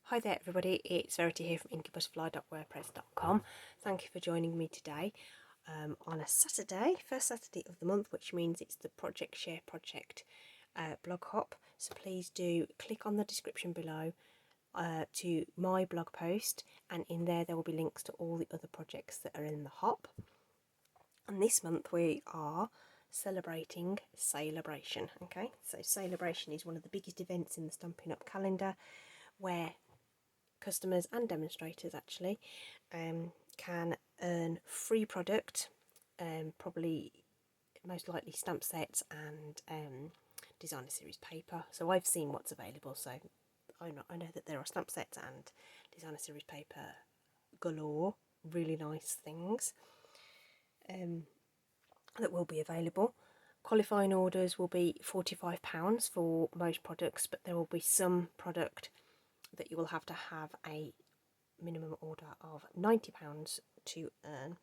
Hi there everybody, it's Verity here from inkybutterfly.wordpress.com. Thank you for joining me today on a Saturday, first Saturday of the month, which means it's the Project Share Project blog hop. So please do click on the description below to my blog post, and in there will be links to all the other projects that are in the hop. And this month we are celebrating Sale-a-bration. Okay, so Sale-a-bration is one of the biggest events in the Stampin' Up calendar, where customers and demonstrators actually can earn free product, probably most likely stamp sets and designer series paper. So I've seen what's available, so I know that there are stamp sets and designer series paper galore, really nice things that will be available. Qualifying orders will be £45 for most products, but there will be some product that you will have to have a minimum order of £90 to earn,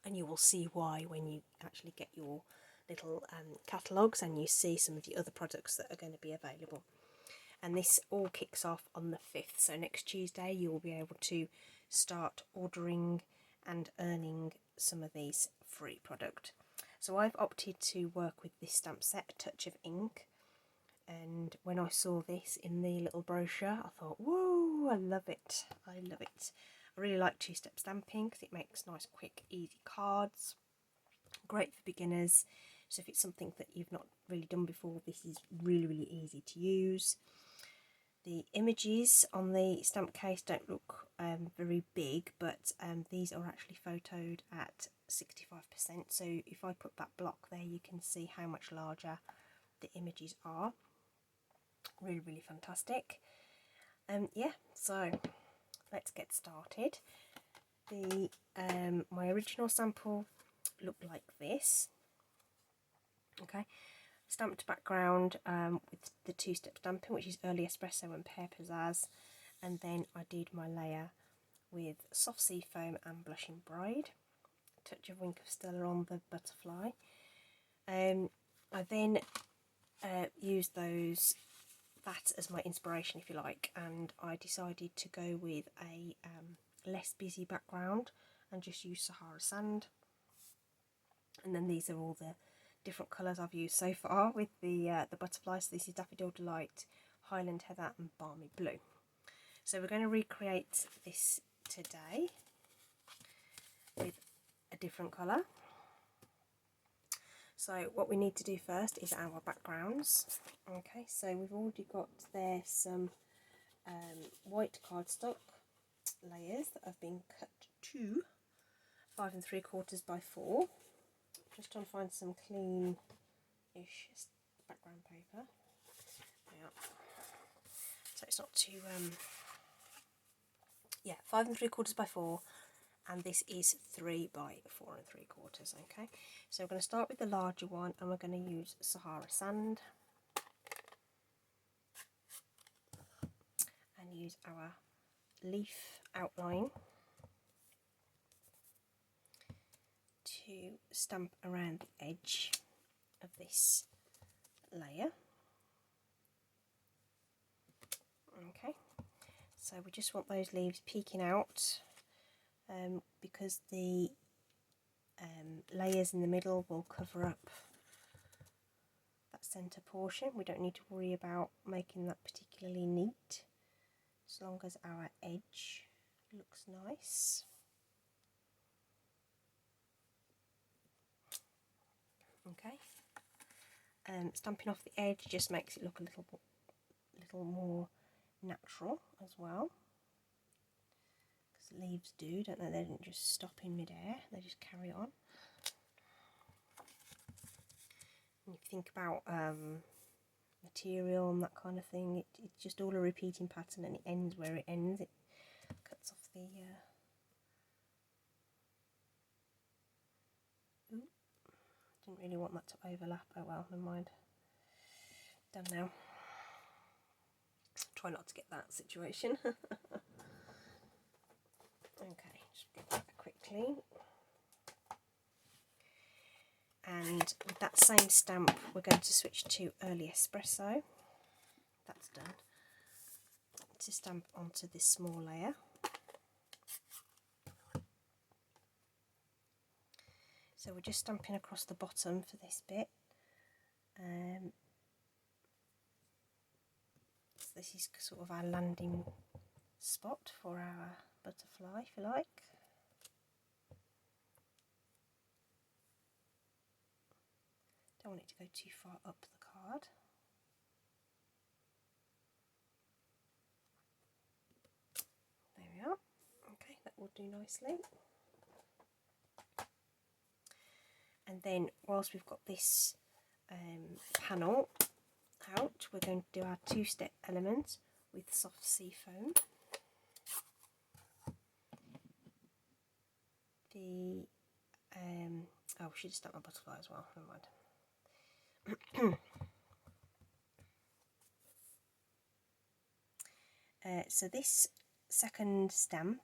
and you will see why when you actually get your little catalogues and you see some of the other products that are going to be available. And this all kicks off on the 5th, so next Tuesday you will be able to start ordering and earning some of these free product. So I've opted to work with this stamp set, Touch of Ink. And when I saw this in the little brochure, I thought, whoa, I love it. I love it. I really like two-step stamping because it makes nice, quick, easy cards. Great for beginners. So if it's something that you've not really done before, this is really, really easy to use. The images on the stamp case don't look very big, but these are actually photoed at 65%. So if I put that block there, you can see how much larger the images are. Really, really fantastic. Yeah, so let's get started. The my original sample looked like this. Okay, stamped background with the two-step stamping, which is Early Espresso and Pear Pizzazz, and then I did my layer with Soft Sea Foam and Blushing Bride. Touch of Wink of Stella on the butterfly. I then used that as my inspiration, if you like, and I decided to go with a less busy background and just use Sahara sand. And then these are all the different colours I've used so far with the butterflies. So this is Daffodil Delight, Highland Heather and Balmy Blue. So we're going to recreate this today with a different colour. So what we need to do first is our backgrounds. Okay, so we've already got there some white cardstock layers that have been cut to 5 3/4 by 4. Just trying to find some clean-ish background paper. Yeah. So it's not too 5 3/4 by 4. And this is 3 by 4 3/4. Okay, so we're going to start with the larger one, and we're going to use Sahara sand and use our leaf outline to stamp around the edge of this layer. Okay, so we just want those leaves peeking out, because the layers in the middle will cover up that centre portion. We don't need to worry about making that particularly neat, as long as our edge looks nice. Okay, stamping off the edge just makes it look a little more natural as well, because leaves do, don't they? They don't just stop in midair, they just carry on. And if you think about material and that kind of thing, it's just all a repeating pattern, and it ends where it ends. It cuts off the didn't really want that to overlap. Oh well, never mind. Done now. Try not to get that situation. Okay, just give that a quick clean. And with that same stamp, we're going to switch to Early Espresso. That's done. Just stamp onto this small layer. So we're just stamping across the bottom for this bit. So this is sort of our landing spot for our butterfly, if you like. Don't want it to go too far up the card. There we are. Okay, that will do nicely. And then whilst we've got this panel out, we're going to do our two-step element with soft sea foam. Oh, we should have stuck my butterfly as well, never mind. So this second stamp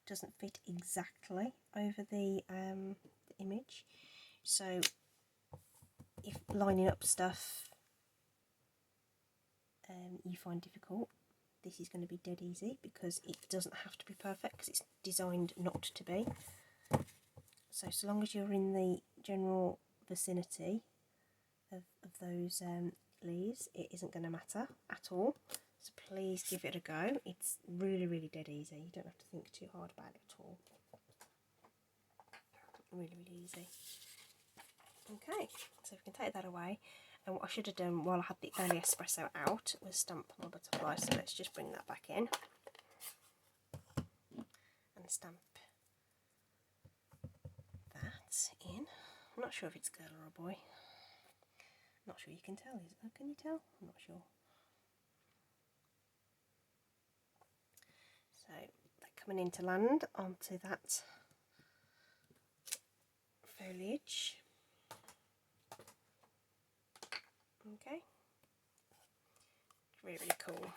doesn't fit exactly over the image, so if lining up stuff you find difficult, this is going to be dead easy because it doesn't have to be perfect because it's designed not to be. So long as you're in the general vicinity of those leaves, it isn't going to matter at all. So please give it a go. It's really, really dead easy. You don't have to think too hard about it at all. Really, really easy. Okay, so we can take that away. And what I should have done while I had the early espresso out was stamp my butterfly. So let's just bring that back in and stamp that in. I'm not sure if it's a girl or a boy. Not sure you can tell. Can you tell? I'm not sure. So they're coming in to land onto that foliage. Okay. Really, really cool.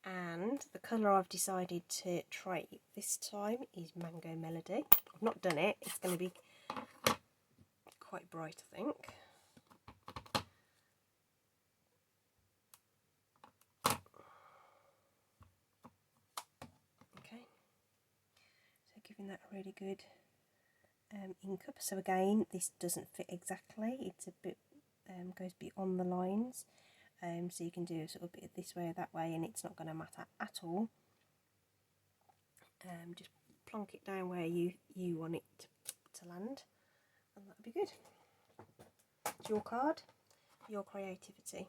And the colour I've decided to try this time is Mango Melody. I've not done it. It's going to be quite bright, I think. Okay. So giving that a really good ink up. So again, this doesn't fit exactly. It's a bit goes beyond the lines. So you can do a sort of bit this way or that way, and it's not going to matter at all. Just plonk it down where you want it to land, and that'll be good. It's your card, your creativity.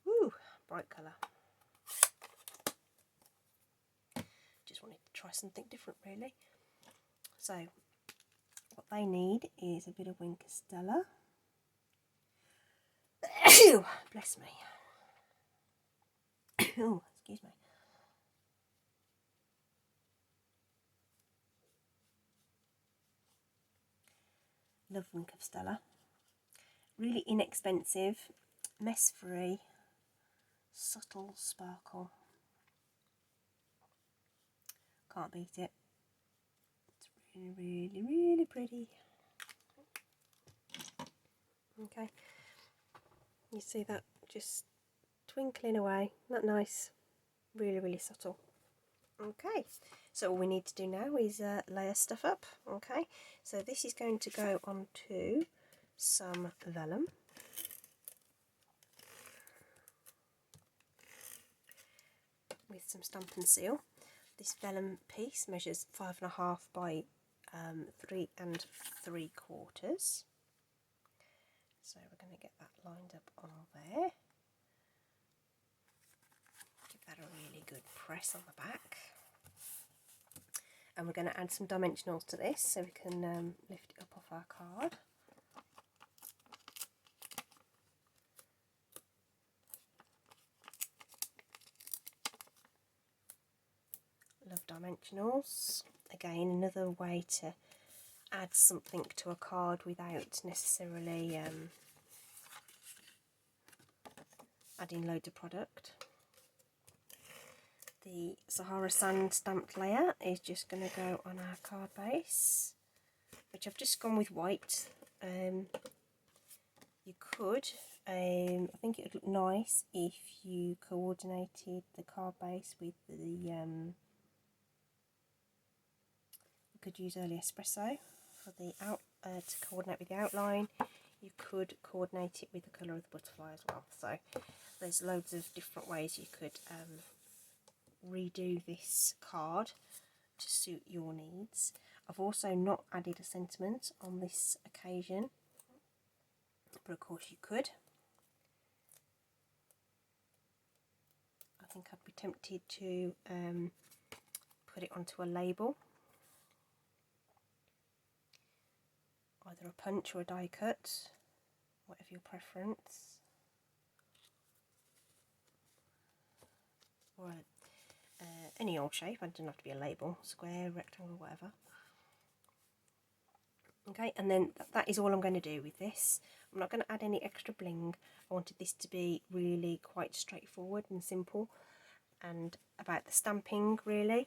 Woo, bright colour. Just wanted to try something different, really. So what they need is a bit of Winker Stella. Bless me. Oh, excuse me. Love Winker Stella. Really inexpensive, mess free, subtle sparkle. Can't beat it. It's really, really, really pretty. Okay. You see that just twinkling away. Isn't that nice? Really, really subtle. Okay, so all we need to do now is layer stuff up. Okay, so this is going to go onto some vellum. With some Stampin' Seal. This vellum piece measures 5.5 by 3 3/4. So we're going to get that lined up on there. Give that a really good press on the back. And we're going to add some dimensionals to this so we can lift it up off our card. Love dimensionals. Again, another way to add something to a card without necessarily adding loads of product. The Sahara Sand stamped layer is just going to go on our card base, which I've just gone with white. You could I think it would look nice if you coordinated the card base with the you could use early espresso for the to coordinate with the outline. You could coordinate it with the colour of the butterfly as well. So there's loads of different ways you could redo this card to suit your needs. I've also not added a sentiment on this occasion, but of course you could. I think I'd be tempted to put it onto a label, either a punch or a die cut, whatever your preference, or any old shape. It doesn't have to be a label, square, rectangle, whatever. Okay, and then that is all I'm going to do with this. I'm not going to add any extra bling. I wanted this to be really quite straightforward and simple, and about the stamping really,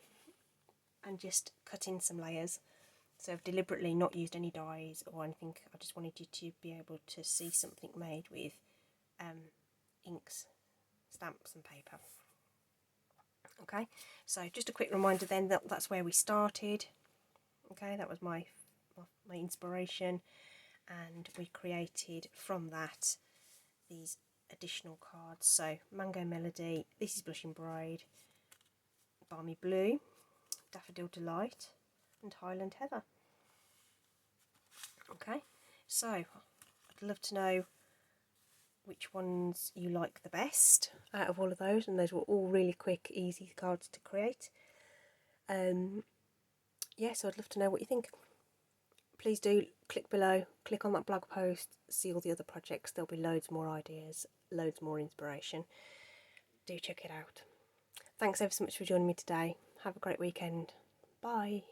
and just cut in some layers. So I've deliberately not used any dies or anything. I just wanted you to be able to see something made with inks, stamps and paper. Okay, so just a quick reminder then that that's where we started. Okay, that was my inspiration, and we created from that these additional cards. So Mango Melody, This is Blushing Bride, Balmy Blue, Daffodil Delight and Highland Heather. Okay, so I'd love to know which ones you like the best out of all of those, and those were all really quick, easy cards to create. Yeah, so I'd love to know what you think. Please do click below, click on that blog post, see all the other projects. There'll be loads more ideas, loads more inspiration. Do check it out. Thanks ever so much for joining me today. Have a great weekend. Bye.